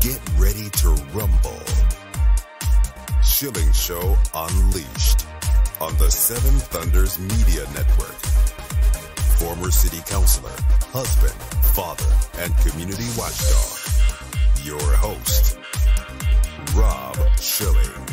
Get ready to rumble. Schilling Show Unleashed on the Seven Thunders Media Network. Former city councilor, husband, father, and community watchdog. Your host, Rob Schilling.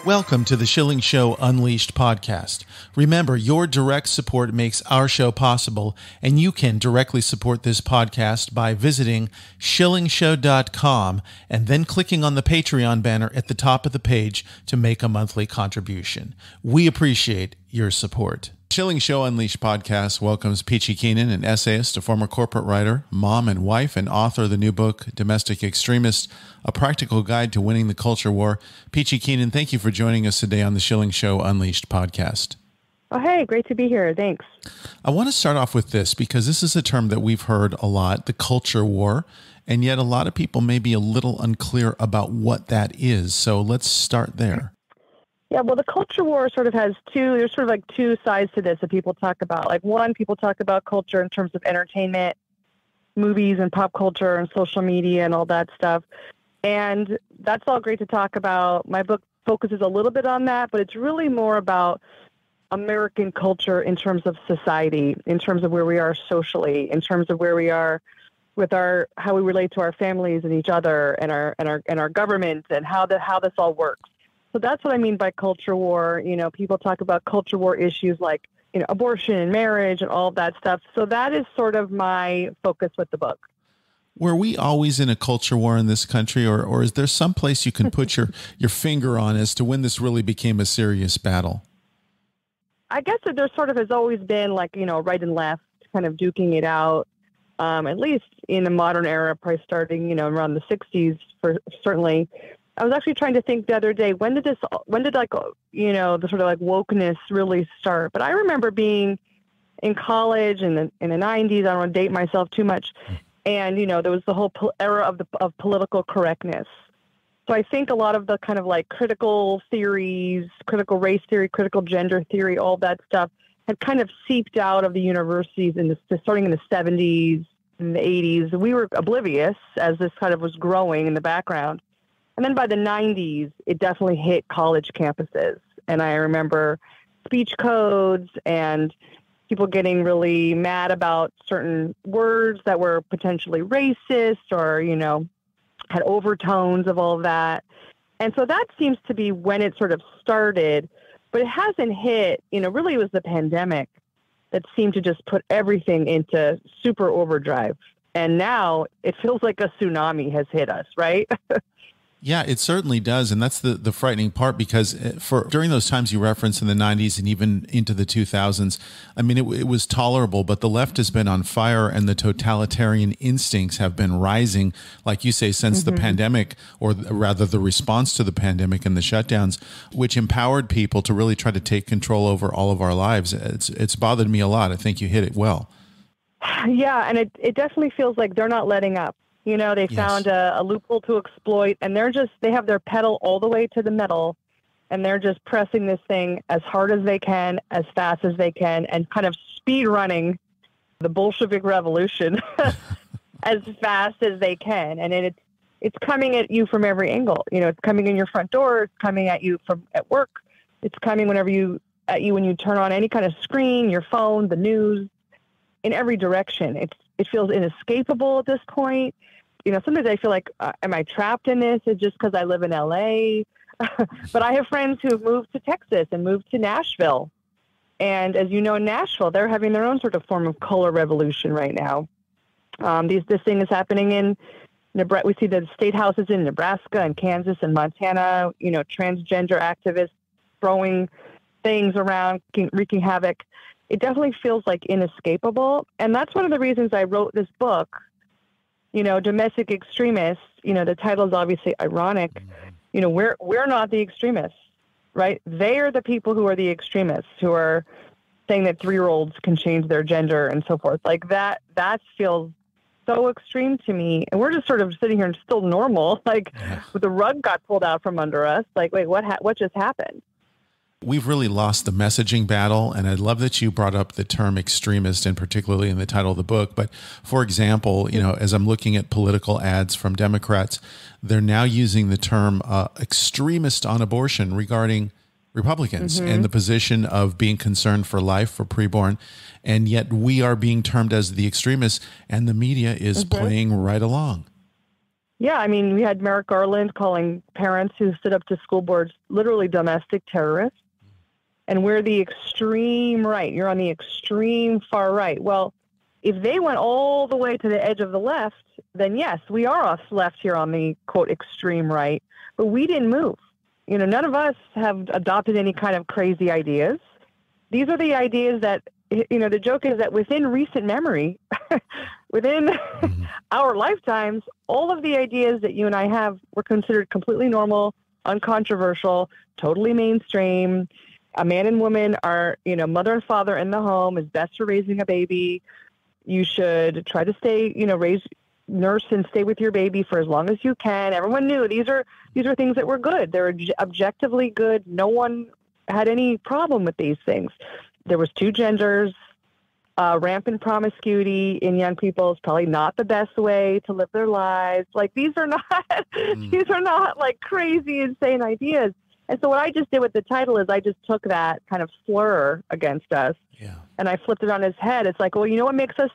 Welcome to the Schilling Show Unleashed Podcast. Remember, your direct support makes our show possible, and you can directly support this podcast by visiting shillingshow.com and then clicking on the Patreon banner at the top of the page to make a monthly contribution. We appreciate your support. Schilling Show Unleashed Podcast welcomes Peachy Keenan, an essayist, a former corporate writer, mom and wife, and author of the new book, Domestic Extremist, A Practical Guide to Winning the Culture War. Peachy Keenan, thank you for joining us today on the Schilling Show Unleashed Podcast. Oh, hey, great to be here. Thanks. I want to start off with this because this is a term that we've heard a lot, the culture war, and yet a lot of people may be a little unclear about what that is. So let's start there. Yeah, well, the culture war sort of has there's sort of like two sides to this that people talk about. Like one, people talk about culture in terms of entertainment, movies and pop culture and social media and all that stuff. And that's all great to talk about. My book focuses a little bit on that, but it's really more about American culture in terms of society, in terms of where we are socially, in terms of where we are with how we relate to our families and each other and our government and how this all works. So that's what I mean by culture war. You know, people talk about culture war issues like, you know, abortion and marriage and all of that stuff. So that is sort of my focus with the book. Were we always in a culture war in this country, or is there some place you can put your finger on as to when this really became a serious battle? I guess that there sort of has always been like, you know, right and left kind of duking it out, at least in the modern era, probably starting, you know, around the 60s for certainly. I was actually trying to think the other day, when did like, you know, the sort of like wokeness really start? But I remember being in college in the 90s. I don't want to date myself too much. And, you know, there was the whole era of political correctness. So I think a lot of the kind of like critical theories, critical race theory, critical gender theory, all that stuff had kind of seeped out of the universities starting in the 70s and the 80s. We were oblivious as this kind of was growing in the background. And then by the 90s, it definitely hit college campuses. And I remember speech codes and people getting really mad about certain words that were potentially racist or, you know, had overtones of all of that. And so that seems to be when it sort of started. But it hasn't hit, you know, really it was the pandemic that seemed to just put everything into super overdrive. And now it feels like a tsunami has hit us, right? Yeah, it certainly does. And that's the frightening part, because during those times you referenced in the 90s and even into the 2000s, I mean, it was tolerable, but the left has been on fire and the totalitarian instincts have been rising, like you say, since the pandemic, or rather the response to the pandemic and the shutdowns, which empowered people to really try to take control over all of our lives. It's bothered me a lot. I think you hit it well. Yeah, and it definitely feels like they're not letting up. You know, they found a loophole to exploit, and they have their pedal all the way to the metal, and they're just pressing this thing as hard as they can, as fast as they can, and kind of speed running the Bolshevik revolution as fast as they can. And it's coming at you from every angle. You know, it's coming in your front door. It's coming at you from at work. It's coming when you turn on any kind of screen, your phone, the news, in every direction. It feels inescapable at this point. You know, sometimes I feel like, am I trapped in this? It's just because I live in LA. But I have friends who have moved to Texas and moved to Nashville. And as you know, in Nashville, they're having their own sort of form of color revolution right now. This thing is happening in Nebraska. We see the state houses in Nebraska and Kansas and Montana, you know, transgender activists throwing things around, wreaking havoc. It definitely feels like inescapable. And that's one of the reasons I wrote this book. You know, Domestic Extremist, you know, the title is obviously ironic. You know, we're not the extremists, right? They are the people who are the extremists, who are saying that 3-year-olds can change their gender and so forth. Like that feels so extreme to me. And we're just sort of sitting here and still normal, like the rug got pulled out from under us. Like, wait, what just happened? We've really lost the messaging battle, and I love that you brought up the term extremist, and particularly in the title of the book. But for example, as I'm looking at political ads from Democrats, they're now using the term extremist on abortion regarding Republicans and the position of being concerned for life for preborn, and yet we are being termed as the extremists, and the media is playing right along. Yeah, I mean, we had Merrick Garland calling parents who stood up to school boards literally domestic terrorists. And we're the extreme right. You're on the extreme far right. Well, if they went all the way to the edge of the left, then yes, we are off left here on the, quote, extreme right. But we didn't move. None of us have adopted any kind of crazy ideas. These are the ideas that, the joke is that within recent memory, within our lifetimes, all of the ideas that you and I have were considered completely normal, uncontroversial, totally mainstream. A man and woman are, mother and father in the home is best for raising a baby. You should try to stay, nurse and stay with your baby for as long as you can. Everyone knew these are things that were good. They're objectively good. No one had any problem with these things. There was two genders. Rampant promiscuity in young people is probably not the best way to live their lives. Like these are not like crazy, insane ideas. And so what I just did with the title is I just took that kind of slur against us and I flipped it on his head. It's like, well, what makes us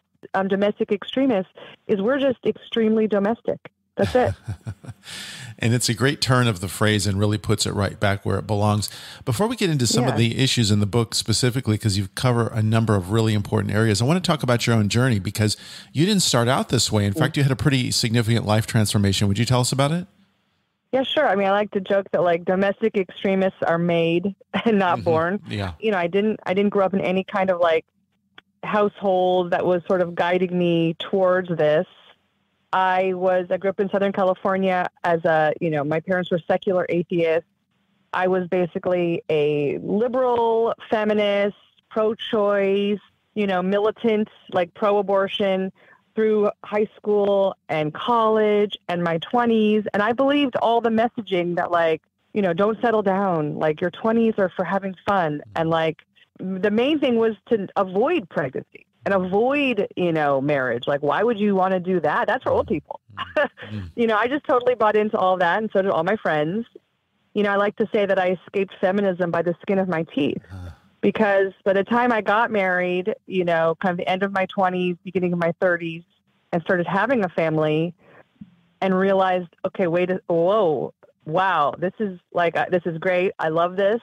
domestic extremists is we're just extremely domestic. That's it. And it's a great turn of the phrase and really puts it right back where it belongs. Before we get into some of the issues in the book specifically, because you cover a number of really important areas, I want to talk about your own journey because you didn't start out this way. In fact, you had a pretty significant life transformation. Would you tell us about it? Yeah, sure. I mean, I like to joke that like domestic extremists are made and not born. Yeah. I didn't grow up in any kind of like household that was sort of guiding me towards this. I grew up in Southern California as my parents were secular atheists. I was basically a liberal feminist, pro-choice, militant, like pro-abortion through high school and college and my 20s. And I believed all the messaging that like, don't settle down. Like your 20s are for having fun. And like the main thing was to avoid pregnancy and avoid, marriage. Like, why would you want to do that? That's for old people. I just totally bought into all that. And so did all my friends. I like to say that I escaped feminism by the skin of my teeth. Because by the time I got married, kind of the end of my 20s, beginning of my 30s, and started having a family and realized, okay, wow, this is great. I love this.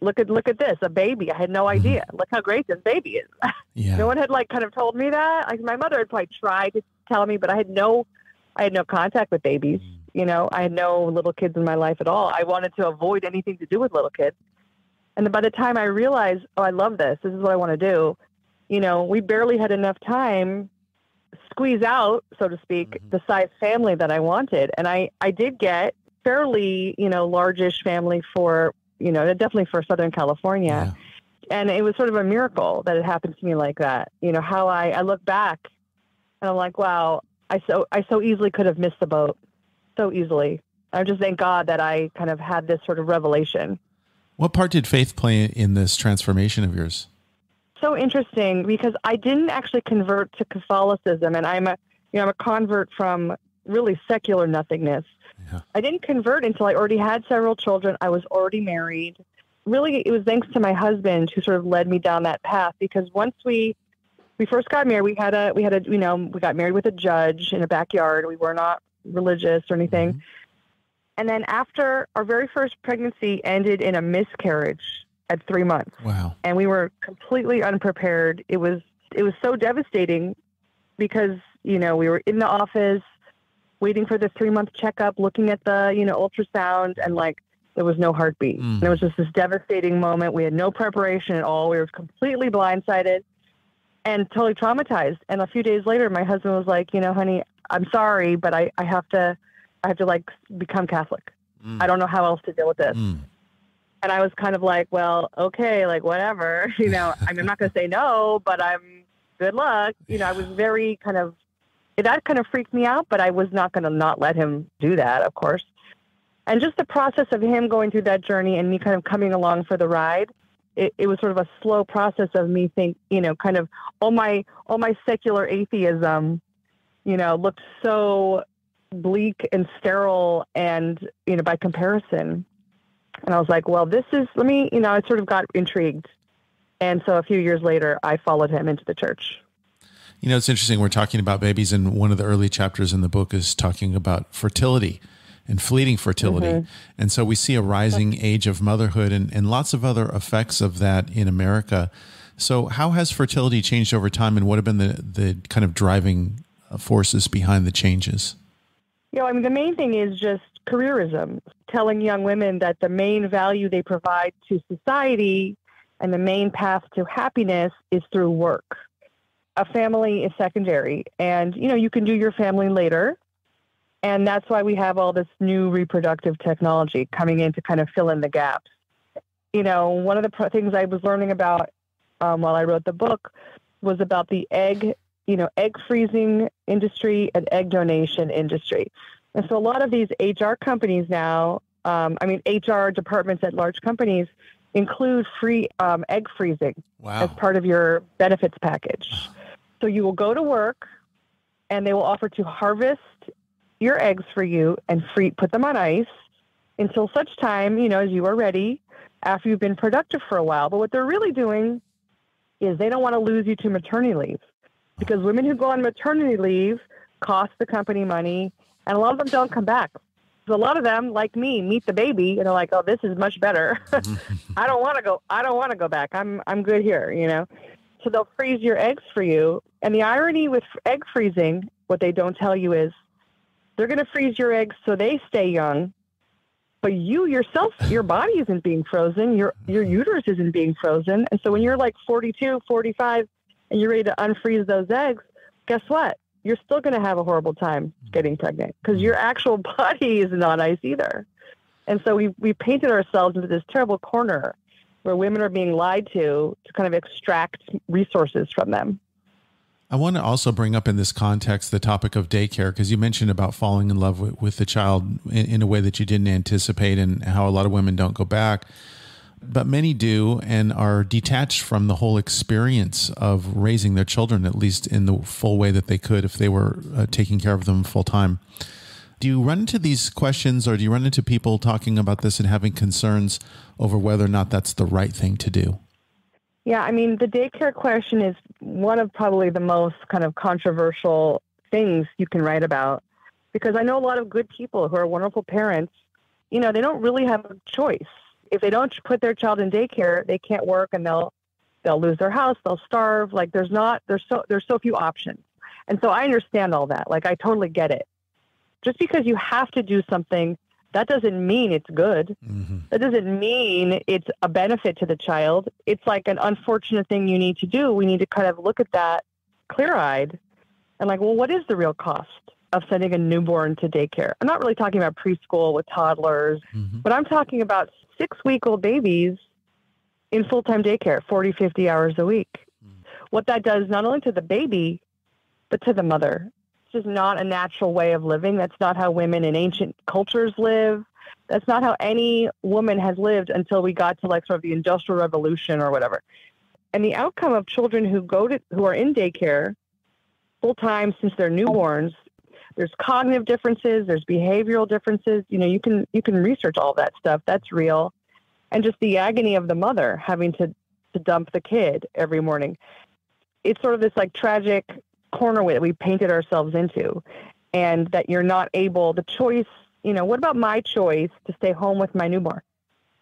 Look at this, a baby. I had no idea. Look how great this baby is. Yeah. No one had like kind of told me that. Like my mother had probably tried to tell me, but I had no contact with babies. I had no little kids in my life at all. I wanted to avoid anything to do with little kids. And then by the time I realized, I love this. This is what I want to do. We barely had enough time squeeze out, so to speak, the size family that I wanted. And I did get fairly, largish family for, definitely for Southern California. Yeah. And it was sort of a miracle that it happened to me like that. How I look back and I'm like, wow, I so easily could have missed the boat. So easily. I just thank God that I kind of had this sort of revelation. What part did faith play in this transformation of yours? So interesting because I didn't actually convert to Catholicism, and I'm a convert from really secular nothingness. Yeah. I didn't convert until I already had several children. I was already married. Really, it was thanks to my husband who sort of led me down that path. Because once we first got married, we got married with a judge in a backyard. We were not religious or anything. Mm-hmm. And then after our very first pregnancy ended in a miscarriage at 3 months. Wow. And we were completely unprepared. It was so devastating because, we were in the office waiting for the 3-month checkup, looking at the, ultrasound, and like there was no heartbeat. And it was just this devastating moment. We had no preparation at all. We were completely blindsided and totally traumatized. And a few days later, my husband was like, honey, I'm sorry, but I have to like become Catholic. I don't know how else to deal with this. And I was kind of like, well, okay, like whatever, I'm not going to say no, but good luck. I was very kind of That kind of freaked me out, but I was not going to not let him do that, of course. And just the process of him going through that journey and me kind of coming along for the ride, it was sort of a slow process of me kind of all my secular atheism, looked so bleak and sterile and, by comparison. And I was like, well, I sort of got intrigued. And so a few years later, I followed him into the church. It's interesting. We're talking about babies, and one of the early chapters in the book is talking about fertility and fleeting fertility. Mm-hmm. And so we see a rising age of motherhood and lots of other effects of that in America. So how has fertility changed over time, and what have been the kind of driving forces behind the changes? The main thing is just careerism, telling young women that the main value they provide to society and the main path to happiness is through work. A family is secondary, and, you can do your family later. And that's why we have all this new reproductive technology coming in to kind of fill in the gaps. One of the things I was learning about while I wrote the book was about the egg freezing industry and egg donation industry. And so a lot of these HR companies now, HR departments at large companies include free egg freezing as part of your benefits package. So you will go to work and they will offer to harvest your eggs for you and put them on ice until such time, as you are ready after you've been productive for a while. But what they're really doing is they don't want to lose you to maternity leave, because women who go on maternity leave cost the company money, and a lot of them don't come back. So a lot of them, like me, meet the baby and are like, "Oh, this is much better. I don't want to go back. I'm good here." So they'll freeze your eggs for you. And the irony with egg freezing, what they don't tell you is they're going to freeze your eggs so they stay young, but you yourself, your body isn't being frozen. Your uterus isn't being frozen. And so when you're like 42, 45, and you're ready to unfreeze those eggs, guess what? You're still going to have a horrible time getting pregnant because your actual body is not ice either. And so we painted ourselves into this terrible corner where women are being lied to kind of extract resources from them. I want to also bring up in this context the topic of daycare, because you mentioned about falling in love with the child in a way that you didn't anticipate, and how a lot of women don't go back. But many do, and are detached from the whole experience of raising their children, at least in the full way that they could if they were taking care of them full time. Do you run into these questions, or do you run into people talking about this and having concerns over whether or not that's the right thing to do? Yeah, the daycare question is one of probably the most kind of controversial things you can write about, because I know a lot of good people who are wonderful parents, they don't really have a choice. If they don't put their child in daycare, they can't work, and they'll lose their house, they'll starve. Like there's so few options. And so I understand all that. Like I totally get it. Just because you have to do something, that doesn't mean it's good. Mm-hmm. That doesn't mean it's a benefit to the child. It's like an unfortunate thing you need to do. We need to kind of look at that clear-eyed and like, well, what is the real cost of sending a newborn to daycare? I'm not really talking about preschool with toddlers, but I'm talking about 6-week-old babies in full-time daycare, 40, 50 hours a week. What that does not only to the baby, but to the mother. It's just not a natural way of living. That's not how women in ancient cultures live. That's not how any woman has lived until we got to like sort of the Industrial Revolution or whatever. And the outcome of children who are in daycare full-time since they're newborns, there's cognitive differences, there's behavioral differences. You can research all that stuff. That's real. And just the agony of the mother having to dump the kid every morning. It's sort of this like tragic corner that we painted ourselves into, and that you're not able, the choice, what about my choice to stay home with my newborn?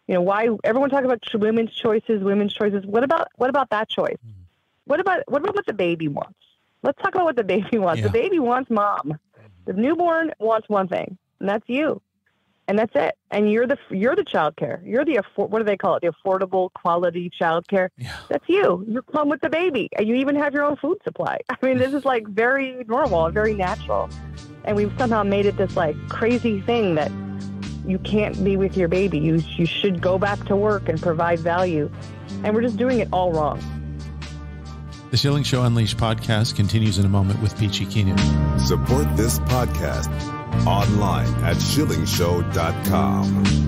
Why everyone talks about women's choices. What about that choice? What about what the baby wants? Let's talk about what the baby wants. Yeah. The baby wants mom. The newborn wants one thing, and that's you. And that's it. And you're the child care. You're the, what do they call it? The affordable quality child care. Yeah. That's you. You're home with the baby. And you even have your own food supply. This is like very normal and very natural. And we've somehow made it this like crazy thing that you can't be with your baby. You should go back to work and provide value. And we're just doing it all wrong. The Schilling Show Unleashed podcast continues in a moment with Peachy Keenan. Support this podcast online at shillingshow.com.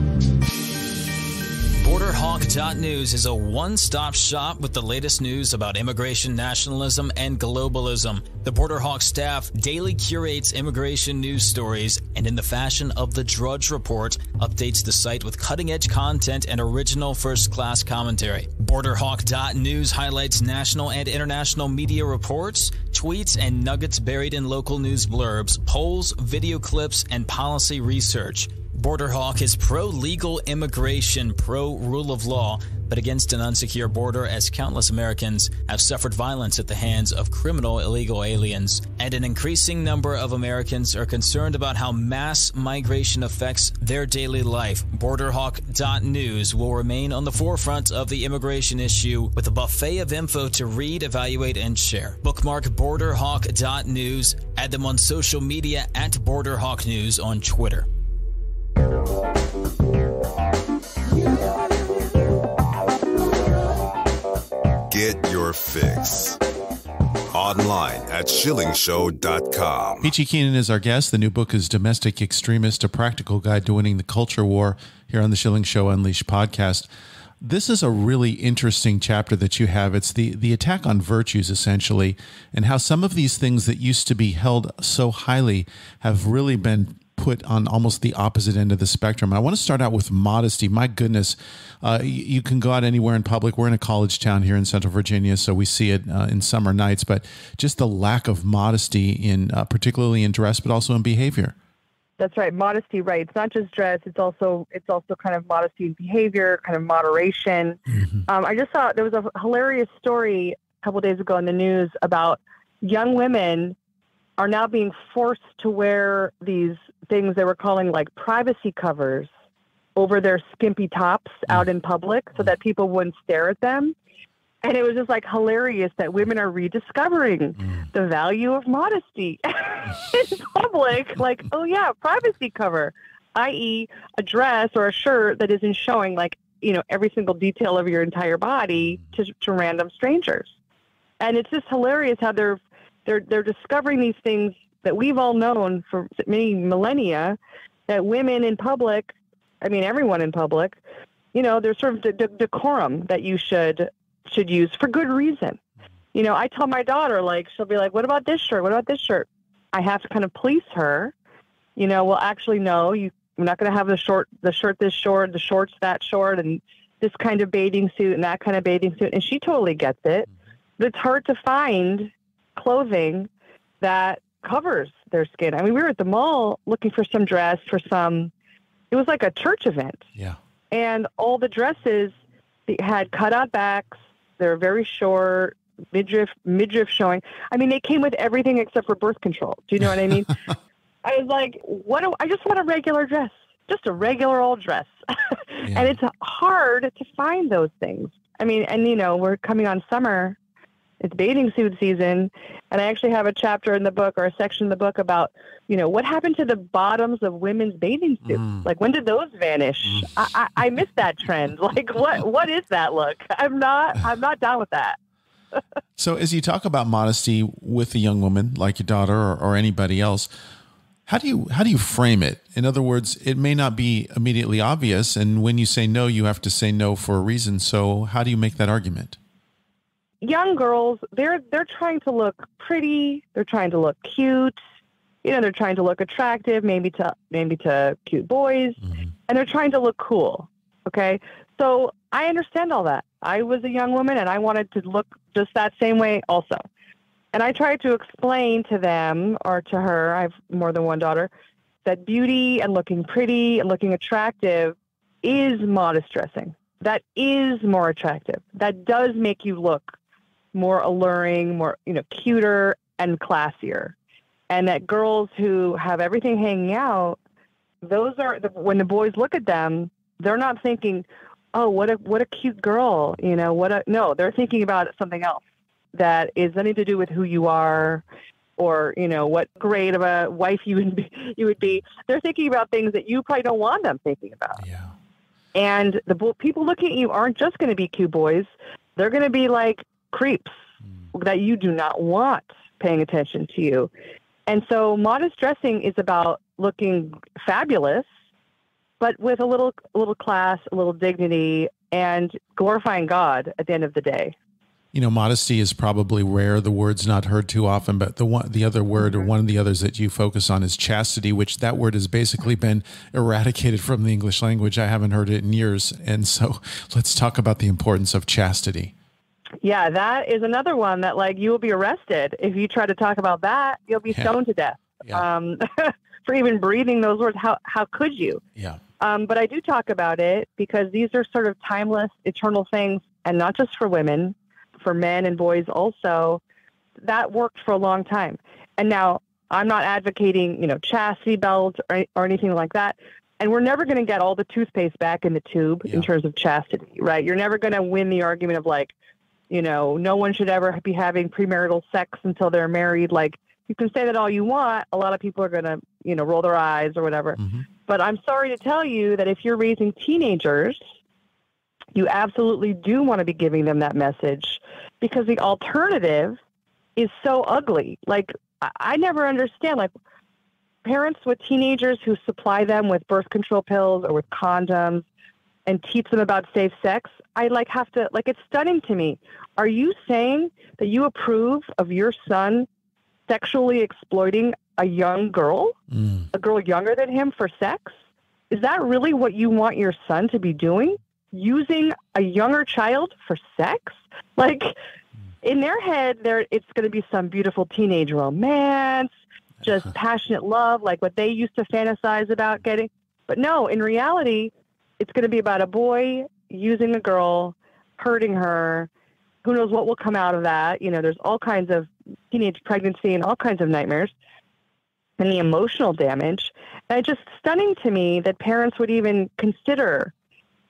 BorderHawk.news is a one-stop shop with the latest news about immigration, nationalism, and globalism. The Border Hawk staff daily curates immigration news stories and, in the fashion of the Drudge Report, updates the site with cutting-edge content and original first-class commentary. BorderHawk.news highlights national and international media reports, tweets, and nuggets buried in local news blurbs, polls, video clips, and policy research. Border Hawk is pro-legal immigration, pro-rule of law, but against an unsecure border, as countless Americans have suffered violence at the hands of criminal illegal aliens. And an increasing number of Americans are concerned about how mass migration affects their daily life. BorderHawk.news will remain on the forefront of the immigration issue with a buffet of info to read, evaluate, and share. Bookmark BorderHawk.news. Add them on social media at BorderHawkNews on Twitter. Get your fix online at shillingshow.com. Peachy Keenan is our guest. The new book is Domestic Extremist, A Practical Guide to Winning the Culture War, here on the Schilling Show Unleashed podcast. This is a really interesting chapter that you have. It's the attack on virtues, essentially, and how some of these things that used to be held so highly have really been put on almost the opposite end of the spectrum. I want to start out with modesty. My goodness, you can go out anywhere in public. We're in a college town here in Central Virginia, so we see it in summer nights, but just the lack of modesty in particularly in dress, but also in behavior. That's right. Modesty, right. It's not just dress. It's also kind of modesty in behavior, kind of moderation. Mm-hmm. I just saw there was a hilarious story a couple of days ago in the news about young women are now being forced to wear these things they were calling like privacy covers over their skimpy tops out in public so that people wouldn't stare at them. And it was just like hilarious that women are rediscovering the value of modesty in public. Like, oh yeah, privacy cover, i.e. a dress or a shirt that isn't showing like, you know, every single detail of your entire body to random strangers. And it's just hilarious how they're discovering these things that we've all known for many millennia, that women in public, I mean, everyone in public, you know, there's sort of decorum that you should use for good reason. You know, I tell my daughter, like, she'll be like, what about this shirt? What about this shirt? I have to kind of police her, you know, well, actually, no, we're not going to have the shirt this short, the shorts that short, and this kind of bathing suit and that kind of bathing suit. And she totally gets it. But it's hard to find clothing that covers their skin. I mean, we were at the mall looking for some dress for it was like a church event. Yeah. And all the dresses had cutout backs. They're very short, midriff showing. I mean, they came with everything except for birth control. Do you know what I mean? I was like, I just want a regular dress, just a regular old dress. Yeah. And it's hard to find those things. I mean, and you know, we're coming on summer. It's bathing suit season, and I actually have a chapter in the book or a section in the book about, you know, what happened to the bottoms of women's bathing suits? Like, when did those vanish? I missed that trend. Like, what is that look? I'm not down with that. So as you talk about modesty with a young woman like your daughter or anybody else, how do you frame it? In other words, it may not be immediately obvious, and when you say no, you have to say no for a reason. So how do you make that argument? Young girls, they're trying to look pretty. They're trying to look cute. You know, they're trying to look attractive, maybe to cute boys, and they're trying to look cool. Okay, so I understand all that. I was a young woman, and I wanted to look just that same way also. And I tried to explain to them or to her, I have more than one daughter, that beauty and looking pretty and looking attractive is modest dressing. That is more attractive. That does make you look more alluring, more, you know, cuter and classier. And that girls who have everything hanging out, those are when the boys look at them, they're not thinking, oh, what a cute girl, you know, no, they're thinking about something else that is nothing to do with who you are or, you know, what grade of a wife you would be. They're thinking about things that you probably don't want them thinking about. Yeah. And the people looking at you aren't just going to be cute boys. They're going to be like creeps. that you do not want paying attention to you. And so modest dressing is about looking fabulous, but with a little class, a little dignity, and glorifying God at the end of the day. Modesty is probably rare. The word's not heard too often, but the other word, or one of the others that you focus on, is chastity, which that word has basically been eradicated from the English language. I haven't heard it in years. And so let's talk about the importance of chastity. Yeah, that is another one that, like, you will be arrested. If you try to talk about that, you'll be stoned to death. Yeah. For even breathing those words. How could you? Yeah. But I do talk about it because these are sort of timeless, eternal things, and not just for women, for men and boys also. That worked for a long time. And now I'm not advocating, chastity belts or anything like that. And we're never going to get all the toothpaste back in the tube in terms of chastity, right? You're never going to win the argument of, like, no one should ever be having premarital sex until they're married. Like, you can say that all you want. A lot of people are going to, roll their eyes or whatever. Mm-hmm. But I'm sorry to tell you that if you're raising teenagers, you absolutely do want to be giving them that message, because the alternative is so ugly. Like, I never understand, like, parents with teenagers who supply them with birth control pills or with condoms and teach them about safe sex. I have to, it's stunning to me. Are you saying that you approve of your son sexually exploiting a young girl, a girl younger than him, for sex? Is that really what you want your son to be doing? Using a younger child for sex? Like, in their head, it's going to be some beautiful teenage romance, just passionate love, like what they used to fantasize about getting. But no, in reality, it's going to be about a boy using a girl, hurting her. Who knows what will come out of that? There's all kinds of teenage pregnancy and all kinds of nightmares, and the emotional damage. And it's just stunning to me that parents would even consider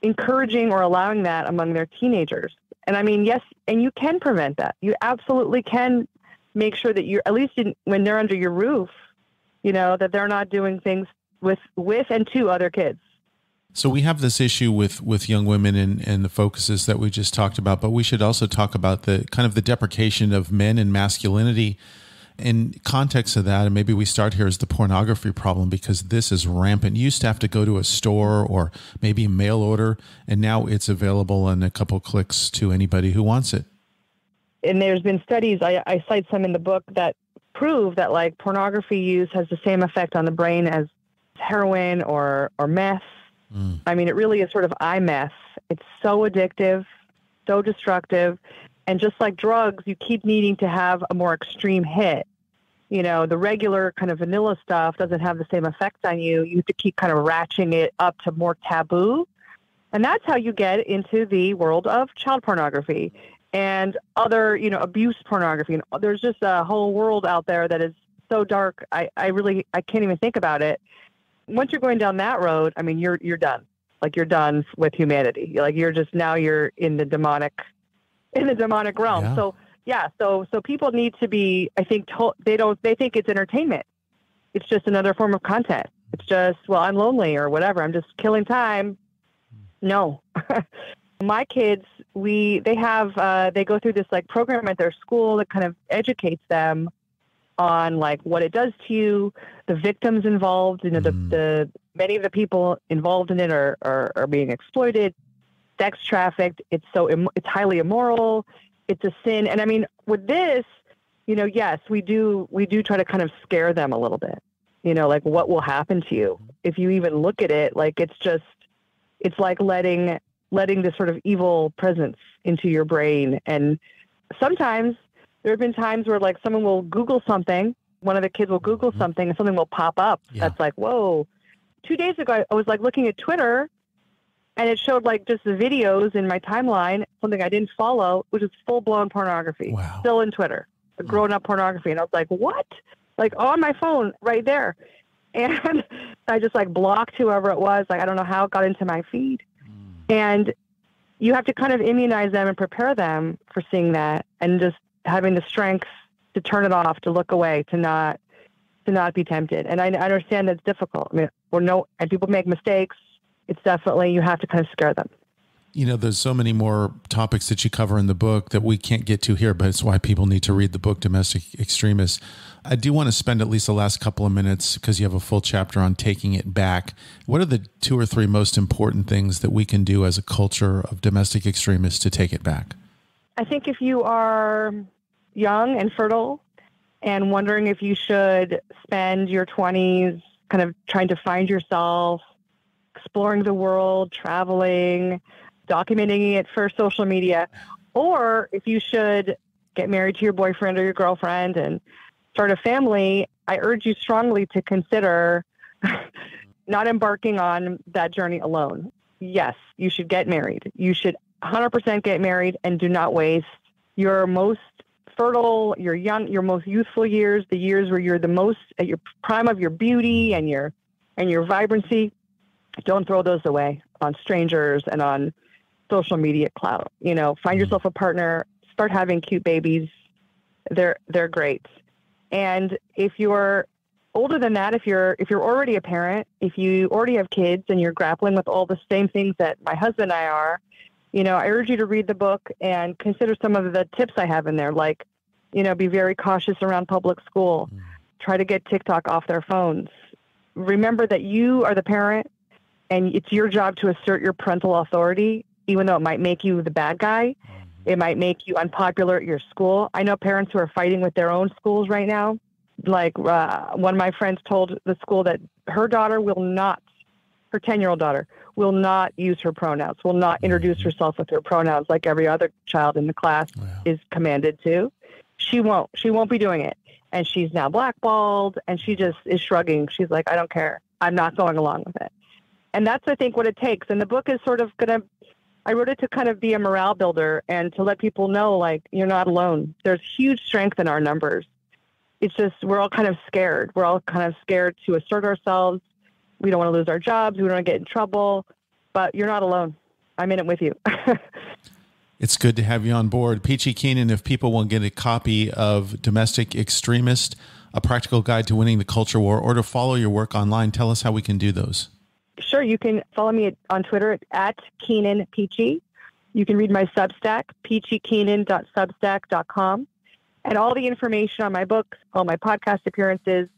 encouraging or allowing that among their teenagers. And I mean, yes, and you can prevent that. You absolutely can make sure that you're, at least when they're under your roof, that they're not doing things with and to other kids. So we have this issue with young women and the focuses that we just talked about, but we should also talk about the kind of the deprecation of men and masculinity. In context of that, and maybe we start here, is the pornography problem, because this is rampant. You used to have to go to a store or maybe a mail order, and now it's available in a couple clicks to anybody who wants it. And there's been studies, I cite some in the book, that prove that, like, pornography use has the same effect on the brain as heroin or meth. I mean, it really is sort of eye-meth. It's so addictive, so destructive. And just like drugs, you keep needing to have a more extreme hit. The regular kind of vanilla stuff doesn't have the same effect on you. You have to keep kind of ratcheting it up to more taboo. And that's how you get into the world of child pornography and other, abuse pornography. And there's just a whole world out there that is so dark. I can't even think about it. Once you're going down that road, I mean, you're done. Like, you're done with humanity. Like, you're in the demonic realm. Yeah. So yeah, so people need to be, I think, they think it's entertainment. It's just another form of content. It's just, well, I'm lonely or whatever, I'm just killing time. No. My kids, they go through this, like, program at their school that kind of educates them on, like, what it does to you, the victims involved, the many of the people involved in it are being exploited, sex trafficked. It's highly immoral. It's a sin. And I mean, with this, yes, we do try to kind of scare them a little bit, like, what will happen to you if you even look at it. Like, it's like letting this sort of evil presence into your brain. And sometimes there have been times where, like, someone will Google something, one of the kids will Google something, and something will pop up. Yeah. That's like, whoa. 2 days ago, I was, like, looking at Twitter, and it showed, like, just the videos in my timeline, something I didn't follow, which is full-blown pornography. Wow. Still in Twitter, grown-up pornography. And I was like, what? Like, on my phone right there. And I just, like, blocked whoever it was. Like, I don't know how it got into my feed. And you have to kind of immunize them and prepare them for seeing that, and just having the strength to turn it off, to look away, to not be tempted. And I understand that's difficult. I mean, and people make mistakes. It's definitely, you have to kind of scare them. You know, there's so many more topics that you cover in the book that we can't get to here, but it's why people need to read the book, Domestic Extremist. I do want to spend at least the last couple of minutes, because you have a full chapter on taking it back. What are the 2 or 3 most important things that we can do as a culture of domestic extremists to take it back? I think if you are young and fertile and wondering if you should spend your 20s kind of trying to find yourself, exploring the world, traveling, documenting it for social media, or if you should get married to your boyfriend or your girlfriend and start a family, I urge you strongly to consider not embarking on that journey alone. Yes, you should get married. You should 100% get married, and do not waste your most fertile, your most youthful years, the years where you're the most at your prime of your beauty and your vibrancy. Don't throw those away on strangers and on social media clout. You know, find yourself a partner, start having cute babies. They're great. And if you're older than that, if you're already a parent, if you already have kids and you're grappling with all the same things that my husband and I are, you know, I urge you to read the book and consider some of the tips I have in there, like, you know, be very cautious around public school. Try to get TikTok off their phones. Remember that you are the parent, and it's your job to assert your parental authority, even though it might make you the bad guy. It might make you unpopular at your school. I know parents who are fighting with their own schools right now. Like one of my friends told the school that her daughter will not, her 10-year-old daughter, will not use her pronouns, will not introduce herself with her pronouns like every other child in the class is commanded to. She won't be doing it. And she's now blackballed, and she just is shrugging. She's like, I don't care. I'm not going along with it. And that's, I think, what it takes. And the book is sort of I wrote it to kind of be a morale builder and to let people know, like, you're not alone. There's huge strength in our numbers. It's just, we're all kind of scared. We're all kind of scared to assert ourselves. We don't want to lose our jobs. We don't want to get in trouble, but you're not alone. I'm in it with you. It's good to have you on board. Peachy Keenan, if people want to get a copy of Domestic Extremist, A Practical Guide to Winning the Culture War, or to follow your work online, tell us how we can do those. Sure. You can follow me on Twitter at Keenan Peachy. You can read my Substack, peachykeenan.substack.com. And all the information on my books, all my podcast appearances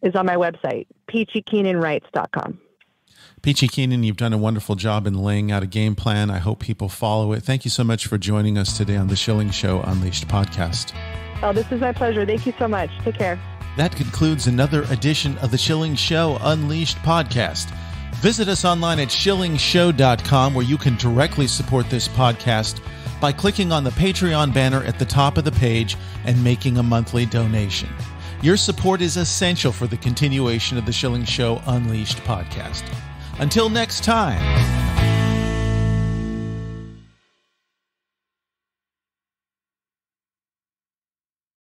is on my website, peachykeenanwrites.com. Peachy Keenan, you've done a wonderful job in laying out a game plan. I hope people follow it. Thank you so much for joining us today on the Schilling Show Unleashed podcast. Oh, this is my pleasure. Thank you so much. Take care. That concludes another edition of the Schilling Show Unleashed podcast. Visit us online at schillingshow.com, where you can directly support this podcast by clicking on the Patreon banner at the top of the page and making a monthly donation. Your support is essential for the continuation of the Schilling Show Unleashed podcast. Until next time.